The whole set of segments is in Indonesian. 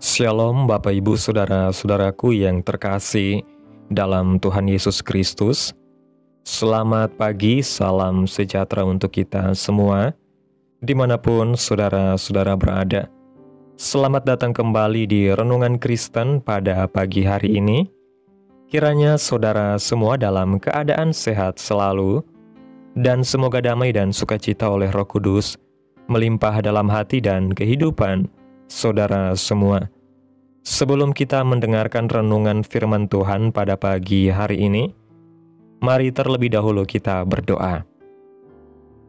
Shalom Bapak Ibu Saudara-saudaraku yang terkasih dalam Tuhan Yesus Kristus. Selamat pagi, salam sejahtera untuk kita semua, dimanapun saudara-saudara berada. Selamat datang kembali di Renungan Kristen pada pagi hari ini. Kiranya saudara semua dalam keadaan sehat selalu, dan semoga damai dan sukacita oleh Roh Kudus melimpah dalam hati dan kehidupan saudara semua. Sebelum kita mendengarkan renungan firman Tuhan pada pagi hari ini, mari terlebih dahulu kita berdoa.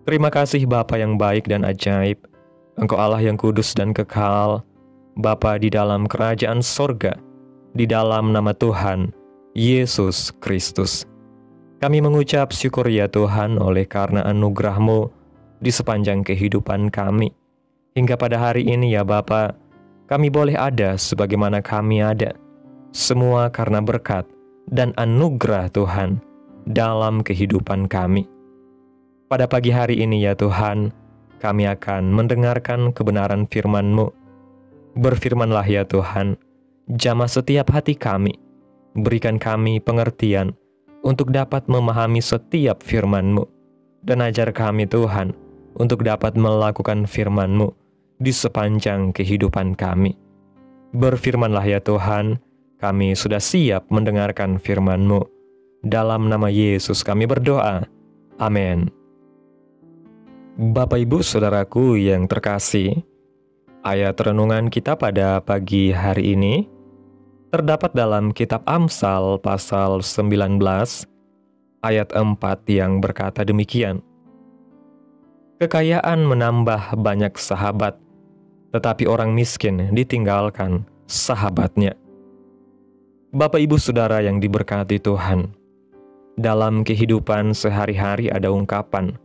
Terima kasih Bapa yang baik dan ajaib, Engkau Allah yang kudus dan kekal, Bapa di dalam kerajaan sorga, di dalam nama Tuhan Yesus Kristus. Kami mengucap syukur ya Tuhan oleh karena anugerah-Mu di sepanjang kehidupan kami. Hingga pada hari ini ya Bapa, kami boleh ada sebagaimana kami ada, semua karena berkat dan anugerah Tuhan dalam kehidupan kami. Pada pagi hari ini ya Tuhan, kami akan mendengarkan kebenaran firman-Mu. Berfirmanlah ya Tuhan, jamah setiap hati kami, berikan kami pengertian untuk dapat memahami setiap firman-Mu, dan ajar kami Tuhan untuk dapat melakukan firman-Mu di sepanjang kehidupan kami. Berfirmanlah ya Tuhan, kami sudah siap mendengarkan firman-Mu. Dalam nama Yesus kami berdoa. Amin. Bapak Ibu Saudaraku yang terkasih, ayat renungan kita pada pagi hari ini terdapat dalam kitab Amsal pasal 19 ayat 4 yang berkata demikian. Kekayaan menambah banyak sahabat, tetapi orang miskin ditinggalkan sahabatnya. Bapak Ibu Saudara yang diberkati Tuhan, dalam kehidupan sehari-hari ada ungkapan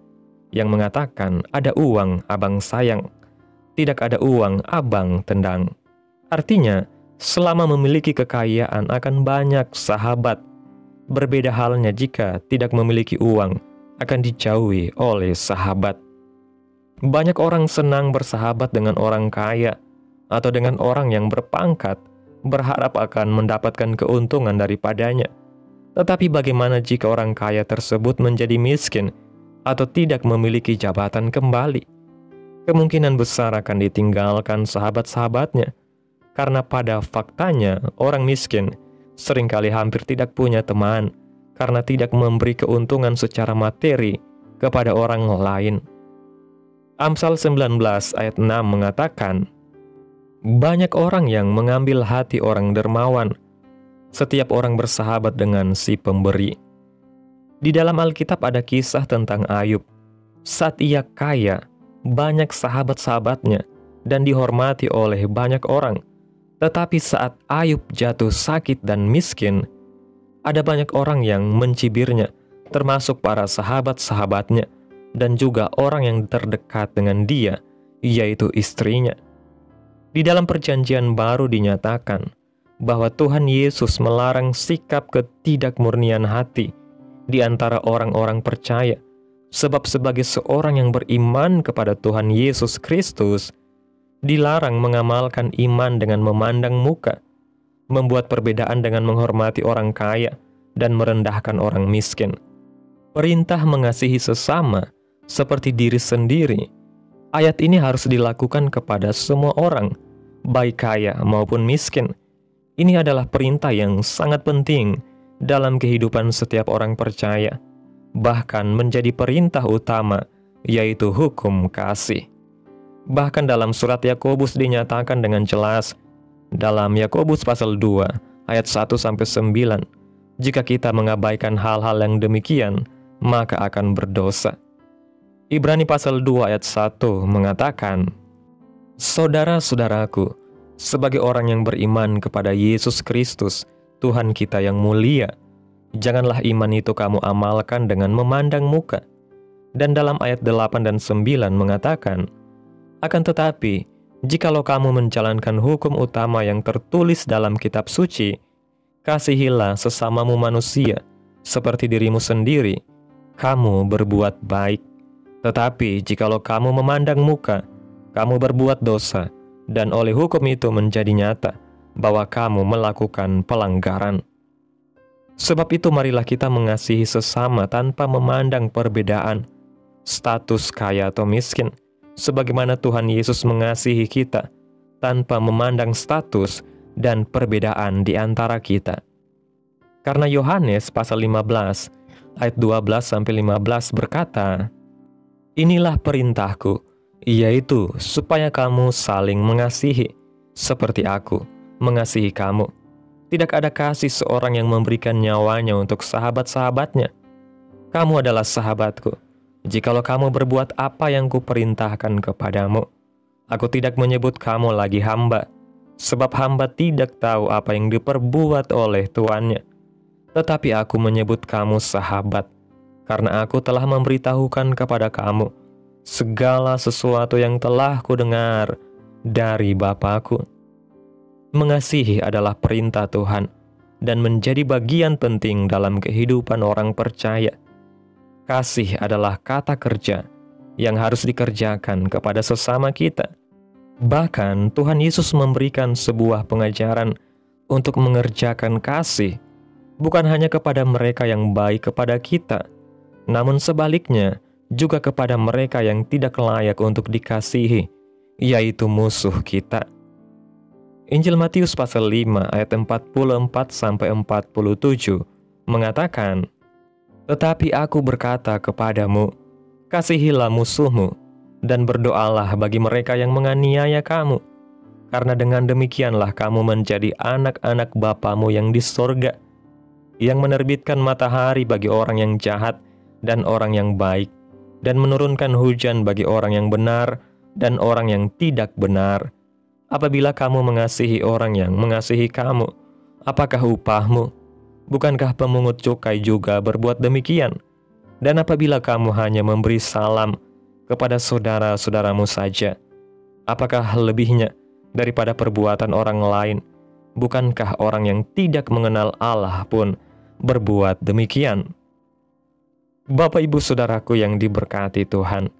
yang mengatakan ada uang abang sayang, tidak ada uang abang tendang. Artinya, selama memiliki kekayaan akan banyak sahabat. Berbeda halnya jika tidak memiliki uang, akan dijauhi oleh sahabat. Banyak orang senang bersahabat dengan orang kaya atau dengan orang yang berpangkat, berharap akan mendapatkan keuntungan daripadanya. Tetapi bagaimana jika orang kaya tersebut menjadi miskin atau tidak memiliki jabatan kembali? Kemungkinan besar akan ditinggalkan sahabat-sahabatnya, karena pada faktanya orang miskin seringkali hampir tidak punya teman karena tidak memberi keuntungan secara materi kepada orang lain. Amsal 19 ayat 6 mengatakan, banyak orang yang mengambil hati orang dermawan, setiap orang bersahabat dengan si pemberi. Di dalam Alkitab ada kisah tentang Ayub. Saat ia kaya, banyak sahabat-sahabatnya dan dihormati oleh banyak orang. Tetapi saat Ayub jatuh sakit dan miskin, ada banyak orang yang mencibirnya, termasuk para sahabat-sahabatnya, dan juga orang yang terdekat dengan dia, yaitu istrinya. Di dalam perjanjian baru dinyatakan bahwa Tuhan Yesus melarang sikap ketidakmurnian hati di antara orang-orang percaya, sebab sebagai seorang yang beriman kepada Tuhan Yesus Kristus, dilarang mengamalkan iman dengan memandang muka, membuat perbedaan dengan menghormati orang kaya, dan merendahkan orang miskin. Perintah mengasihi sesama seperti diri sendiri. Ayat ini harus dilakukan kepada semua orang, baik kaya maupun miskin. Ini adalah perintah yang sangat penting dalam kehidupan setiap orang percaya, bahkan menjadi perintah utama, yaitu hukum kasih. Bahkan dalam surat Yakobus dinyatakan dengan jelas, dalam Yakobus pasal 2 ayat 1-9, jika kita mengabaikan hal-hal yang demikian, maka akan berdosa. Ibrani pasal 2 ayat 1 mengatakan, saudara-saudaraku, sebagai orang yang beriman kepada Yesus Kristus, Tuhan kita yang mulia, janganlah iman itu kamu amalkan dengan memandang muka. Dan dalam ayat 8 dan 9 mengatakan, akan tetapi, jikalau kamu menjalankan hukum utama yang tertulis dalam kitab suci, kasihilah sesamamu manusia, seperti dirimu sendiri, kamu berbuat baik. Tetapi jikalau kamu memandang muka, kamu berbuat dosa, dan oleh hukum itu menjadi nyata bahwa kamu melakukan pelanggaran. Sebab itu marilah kita mengasihi sesama tanpa memandang perbedaan, status kaya atau miskin, sebagaimana Tuhan Yesus mengasihi kita tanpa memandang status dan perbedaan di antara kita. Karena Yohanes pasal 15 ayat 12-15 berkata, "Inilah perintahku, yaitu supaya kamu saling mengasihi, seperti aku mengasihi kamu. Tidak ada kasih seorang yang memberikan nyawanya untuk sahabat-sahabatnya. Kamu adalah sahabatku, jikalau kamu berbuat apa yang kuperintahkan kepadamu. Aku tidak menyebut kamu lagi hamba, sebab hamba tidak tahu apa yang diperbuat oleh tuannya. Tetapi aku menyebut kamu sahabat, karena aku telah memberitahukan kepada kamu segala sesuatu yang telah kudengar dari Bapa-Ku." Mengasihi adalah perintah Tuhan dan menjadi bagian penting dalam kehidupan orang percaya. Kasih adalah kata kerja yang harus dikerjakan kepada sesama kita. Bahkan Tuhan Yesus memberikan sebuah pengajaran untuk mengerjakan kasih, bukan hanya kepada mereka yang baik kepada kita, namun sebaliknya juga kepada mereka yang tidak layak untuk dikasihi, yaitu musuh kita. Injil Matius pasal 5 ayat 44-47 mengatakan, "Tetapi aku berkata kepadamu, kasihilah musuhmu, dan berdoalah bagi mereka yang menganiaya kamu, karena dengan demikianlah kamu menjadi anak-anak Bapamu yang di sorga, yang menerbitkan matahari bagi orang yang jahat dan orang yang baik, dan menurunkan hujan bagi orang yang benar dan orang yang tidak benar. Apabila kamu mengasihi orang yang mengasihi kamu, apakah upahmu? Bukankah pemungut cukai juga berbuat demikian? Dan apabila kamu hanya memberi salam kepada saudara-saudaramu saja, apakah lebihnya daripada perbuatan orang lain? Bukankah orang yang tidak mengenal Allah pun berbuat demikian?" Bapak Ibu Saudaraku yang diberkati Tuhan,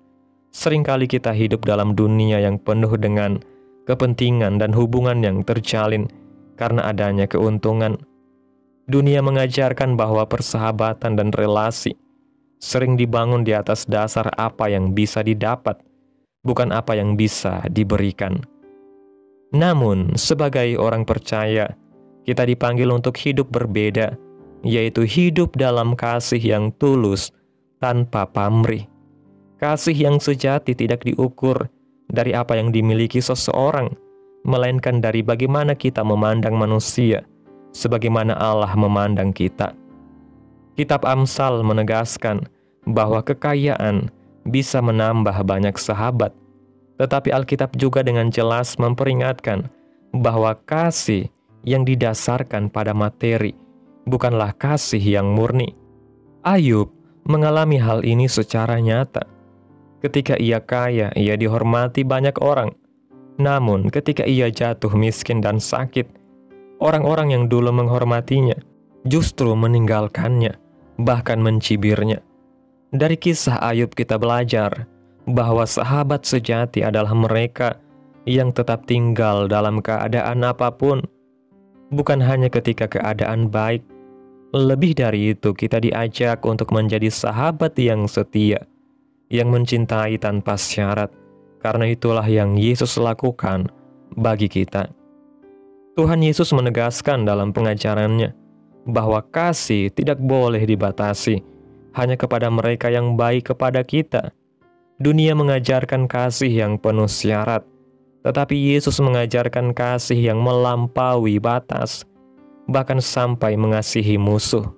seringkali kita hidup dalam dunia yang penuh dengan kepentingan dan hubungan yang terjalin karena adanya keuntungan. Dunia mengajarkan bahwa persahabatan dan relasi sering dibangun di atas dasar apa yang bisa didapat, bukan apa yang bisa diberikan. Namun, sebagai orang percaya, kita dipanggil untuk hidup berbeda, yaitu hidup dalam kasih yang tulus tanpa pamrih. Kasih yang sejati tidak diukur dari apa yang dimiliki seseorang, melainkan dari bagaimana kita memandang manusia, sebagaimana Allah memandang kita. Kitab Amsal menegaskan bahwa kekayaan bisa menambah banyak sahabat, tetapi Alkitab juga dengan jelas memperingatkan bahwa kasih yang didasarkan pada materi bukanlah kasih yang murni. Ayub mengalami hal ini secara nyata. Ketika ia kaya, ia dihormati banyak orang. Namun ketika ia jatuh miskin dan sakit, orang-orang yang dulu menghormatinya justru meninggalkannya, bahkan mencibirnya. Dari kisah Ayub kita belajar bahwa sahabat sejati adalah mereka yang tetap tinggal dalam keadaan apapun, bukan hanya ketika keadaan baik. Lebih dari itu, kita diajak untuk menjadi sahabat yang setia, yang mencintai tanpa syarat, karena itulah yang Yesus lakukan bagi kita. Tuhan Yesus menegaskan dalam pengajarannya bahwa kasih tidak boleh dibatasi hanya kepada mereka yang baik kepada kita. Dunia mengajarkan kasih yang penuh syarat, tetapi Yesus mengajarkan kasih yang melampaui batas, bahkan sampai mengasihi musuh.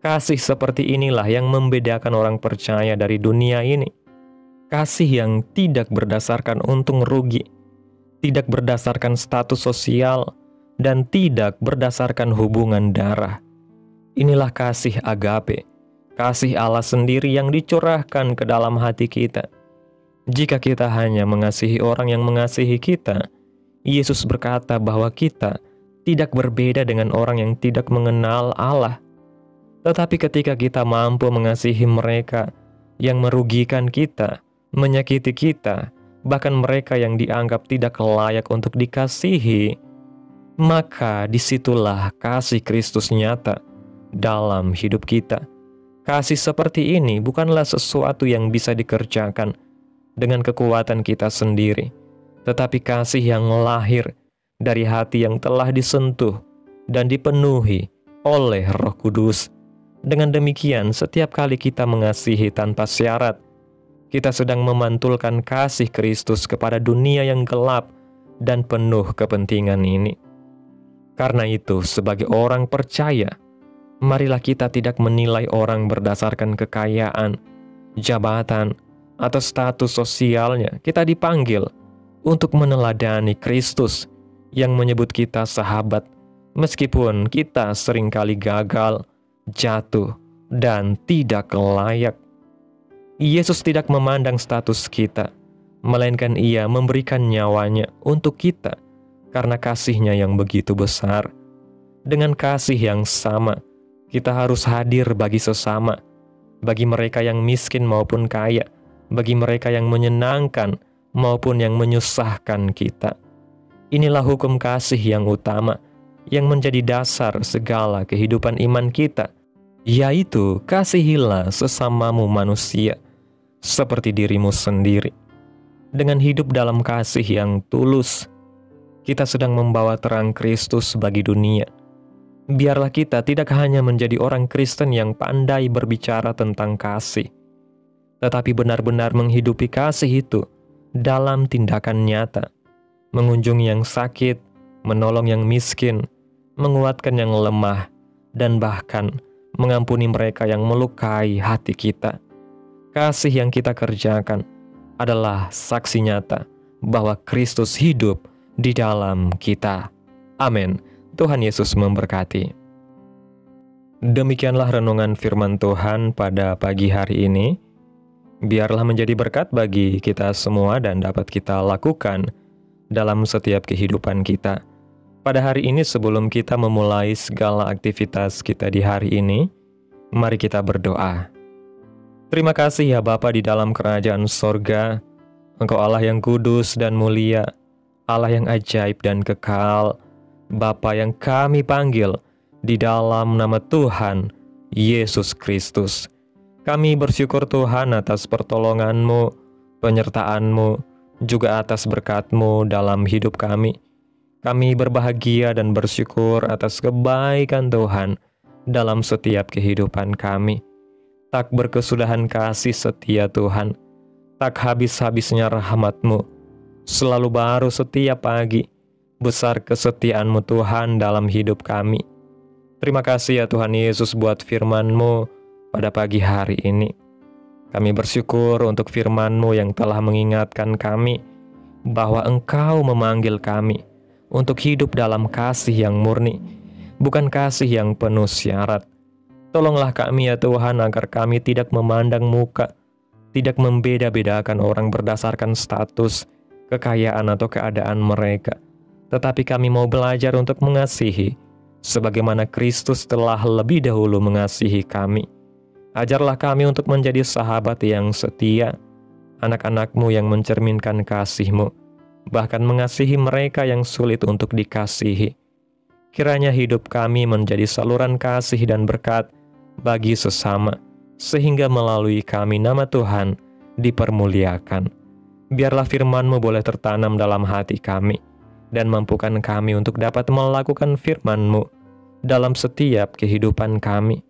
Kasih seperti inilah yang membedakan orang percaya dari dunia ini. Kasih yang tidak berdasarkan untung rugi, tidak berdasarkan status sosial, dan tidak berdasarkan hubungan darah. Inilah kasih agape, kasih Allah sendiri yang dicurahkan ke dalam hati kita. Jika kita hanya mengasihi orang yang mengasihi kita, Yesus berkata bahwa kita tidak berbeda dengan orang yang tidak mengenal Allah. Tetapi ketika kita mampu mengasihi mereka yang merugikan kita, menyakiti kita, bahkan mereka yang dianggap tidak layak untuk dikasihi, maka disitulah kasih Kristus nyata dalam hidup kita. Kasih seperti ini bukanlah sesuatu yang bisa dikerjakan dengan kekuatan kita sendiri, tetapi kasih yang lahir dari hati yang telah disentuh dan dipenuhi oleh Roh Kudus. Dengan demikian, setiap kali kita mengasihi tanpa syarat, kita sedang memantulkan kasih Kristus kepada dunia yang gelap dan penuh kepentingan ini. Karena itu, sebagai orang percaya, marilah kita tidak menilai orang berdasarkan kekayaan, jabatan, atau status sosialnya. Kita dipanggil untuk meneladani Kristus yang menyebut kita sahabat, meskipun kita seringkali gagal, jatuh, dan tidak layak. Yesus tidak memandang status kita, melainkan Ia memberikan nyawanya untuk kita karena kasih-Nya yang begitu besar. Dengan kasih yang sama, kita harus hadir bagi sesama, bagi mereka yang miskin maupun kaya, bagi mereka yang menyenangkan maupun yang menyusahkan kita. Inilah hukum kasih yang utama, yang menjadi dasar segala kehidupan iman kita, yaitu kasihilah sesamamu manusia seperti dirimu sendiri. Dengan hidup dalam kasih yang tulus, kita sedang membawa terang Kristus bagi dunia. Biarlah kita tidak hanya menjadi orang Kristen yang pandai berbicara tentang kasih, tetapi benar-benar menghidupi kasih itu dalam tindakan nyata, mengunjungi yang sakit, menolong yang miskin, menguatkan yang lemah, dan bahkan mengampuni mereka yang melukai hati kita. Kasih yang kita kerjakan adalah saksi nyata bahwa Kristus hidup di dalam kita. Amin. Tuhan Yesus memberkati. Demikianlah renungan firman Tuhan pada pagi hari ini. Biarlah menjadi berkat bagi kita semua dan dapat kita lakukan dalam setiap kehidupan kita. Pada hari ini, sebelum kita memulai segala aktivitas kita di hari ini, mari kita berdoa. Terima kasih ya Bapa di dalam kerajaan sorga. Engkau Allah yang kudus dan mulia, Allah yang ajaib dan kekal, Bapa yang kami panggil di dalam nama Tuhan Yesus Kristus. Kami bersyukur Tuhan atas pertolongan-Mu, penyertaan-Mu, juga atas berkat-Mu dalam hidup kami. Kami berbahagia dan bersyukur atas kebaikan Tuhan dalam setiap kehidupan kami. Tak berkesudahan kasih setia Tuhan, tak habis-habisnya rahmat-Mu, selalu baru setiap pagi, besar kesetiaan-Mu Tuhan dalam hidup kami. Terima kasih ya Tuhan Yesus buat firman-Mu pada pagi hari ini. Kami bersyukur untuk firman-Mu yang telah mengingatkan kami bahwa Engkau memanggil kami untuk hidup dalam kasih yang murni, bukan kasih yang penuh syarat. Tolonglah kami ya Tuhan agar kami tidak memandang muka, tidak membeda-bedakan orang berdasarkan status, kekayaan atau keadaan mereka. Tetapi kami mau belajar untuk mengasihi, sebagaimana Kristus telah lebih dahulu mengasihi kami. Ajarlah kami untuk menjadi sahabat yang setia, anak-anak-Mu yang mencerminkan kasih-Mu, bahkan mengasihi mereka yang sulit untuk dikasihi. Kiranya hidup kami menjadi saluran kasih dan berkat bagi sesama, sehingga melalui kami nama Tuhan dipermuliakan. Biarlah firman-Mu boleh tertanam dalam hati kami, dan mampukan kami untuk dapat melakukan firman-Mu dalam setiap kehidupan kami.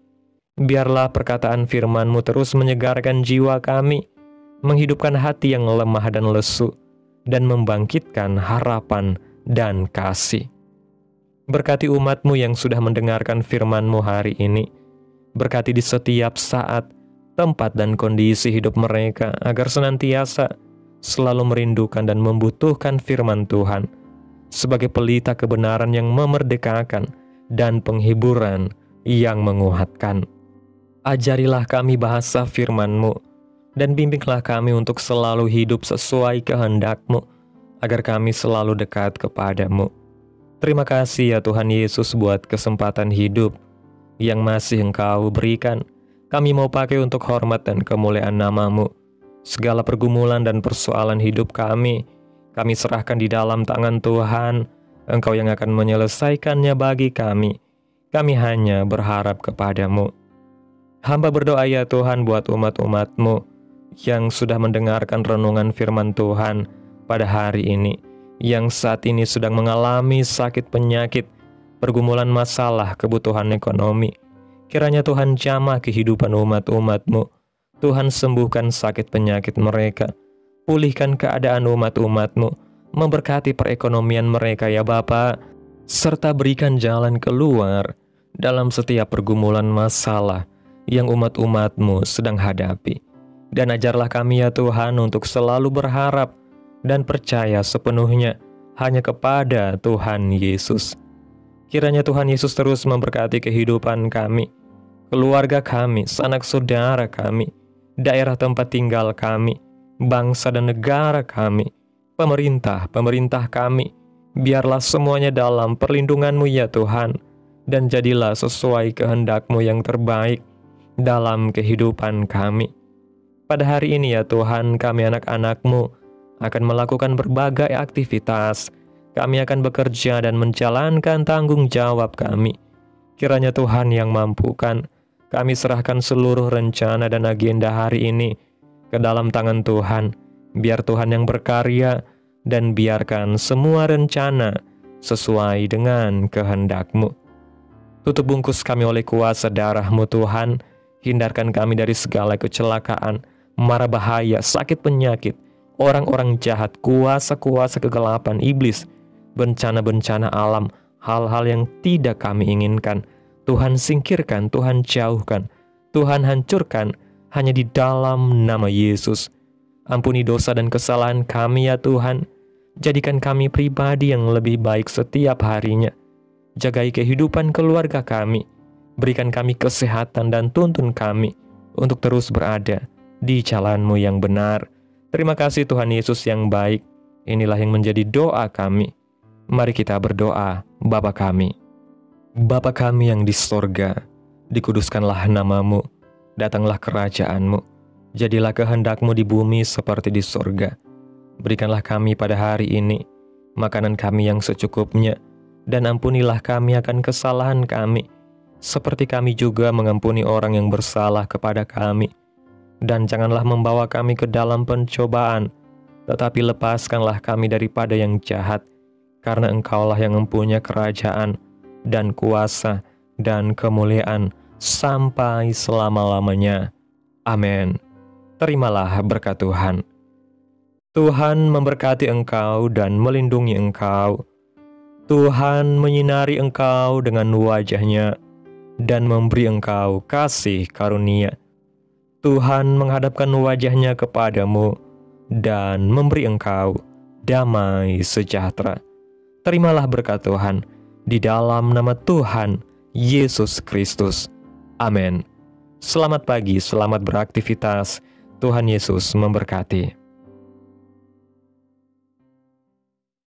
Biarlah perkataan firman-Mu terus menyegarkan jiwa kami, menghidupkan hati yang lemah dan lesu, dan membangkitkan harapan dan kasih. Berkati umat-Mu yang sudah mendengarkan firman-Mu hari ini. Berkati di setiap saat, tempat dan kondisi hidup mereka, agar senantiasa selalu merindukan dan membutuhkan firman Tuhan sebagai pelita kebenaran yang memerdekakan dan penghiburan yang menguatkan. Ajarilah kami bahasa firman-Mu, dan bimbinglah kami untuk selalu hidup sesuai kehendak-Mu, agar kami selalu dekat kepada-Mu. Terima kasih ya Tuhan Yesus buat kesempatan hidup yang masih Engkau berikan. Kami mau pakai untuk hormat dan kemuliaan nama-Mu. Segala pergumulan dan persoalan hidup kami serahkan di dalam tangan Tuhan. Engkau yang akan menyelesaikannya bagi kami. Kami hanya berharap kepadamu. Hamba berdoa ya Tuhan buat umat-umat-Mu yang sudah mendengarkan renungan firman Tuhan pada hari ini, yang saat ini sedang mengalami sakit penyakit, pergumulan masalah, kebutuhan ekonomi. Kiranya Tuhan jamah kehidupan umat-umat-Mu. Tuhan sembuhkan sakit penyakit mereka, pulihkan keadaan umat-umat-Mu, memberkati perekonomian mereka ya Bapa, serta berikan jalan keluar dalam setiap pergumulan masalah yang umat-umat-Mu sedang hadapi. Dan ajarlah kami ya Tuhan untuk selalu berharap dan percaya sepenuhnya hanya kepada Tuhan Yesus. Kiranya Tuhan Yesus terus memberkati kehidupan kami, keluarga kami, sanak saudara kami, daerah tempat tinggal kami, bangsa dan negara kami, pemerintah kami. Biarlah semuanya dalam perlindungan-Mu ya Tuhan, dan jadilah sesuai kehendak-Mu yang terbaik dalam kehidupan kami. Pada hari ini ya Tuhan, kami anak-anak-Mu akan melakukan berbagai aktivitas. Kami akan bekerja dan menjalankan tanggung jawab kami. Kiranya Tuhan yang mampukan. Kami serahkan seluruh rencana dan agenda hari ini ke dalam tangan Tuhan. Biar Tuhan yang berkarya dan biarkan semua rencana sesuai dengan kehendak-Mu. Tutup bungkus kami oleh kuasa darah-Mu Tuhan. Hindarkan kami dari segala kecelakaan, mara bahaya, sakit penyakit, orang-orang jahat, kuasa-kuasa kegelapan iblis, bencana-bencana alam, hal-hal yang tidak kami inginkan. Tuhan singkirkan, Tuhan jauhkan, Tuhan hancurkan, hanya di dalam nama Yesus. Ampuni dosa dan kesalahan kami ya Tuhan. Jadikan kami pribadi yang lebih baik setiap harinya. Jagai kehidupan keluarga kami. Berikan kami kesehatan dan tuntun kami untuk terus berada di jalan-Mu yang benar. Terima kasih Tuhan Yesus yang baik. Inilah yang menjadi doa kami. Mari kita berdoa. Bapa kami, Bapa kami yang di sorga, dikuduskanlah nama-Mu, datanglah kerajaan-Mu, jadilah kehendak-Mu di bumi seperti di sorga. Berikanlah kami pada hari ini makanan kami yang secukupnya, dan ampunilah kami akan kesalahan kami, seperti kami juga mengampuni orang yang bersalah kepada kami. Dan janganlah membawa kami ke dalam pencobaan, tetapi lepaskanlah kami daripada yang jahat, karena Engkaulah yang mempunyai kerajaan, dan kuasa, dan kemuliaan, sampai selama-lamanya. Amin. Terimalah berkat Tuhan. Tuhan memberkati engkau dan melindungi engkau. Tuhan menyinari engkau dengan wajah-Nya, dan memberi engkau kasih karunia. Tuhan menghadapkan wajah-Nya kepadamu, dan memberi engkau damai sejahtera. Terimalah berkat Tuhan, di dalam nama Tuhan Yesus Kristus. Amin. Selamat pagi, selamat beraktivitas. Tuhan Yesus memberkati.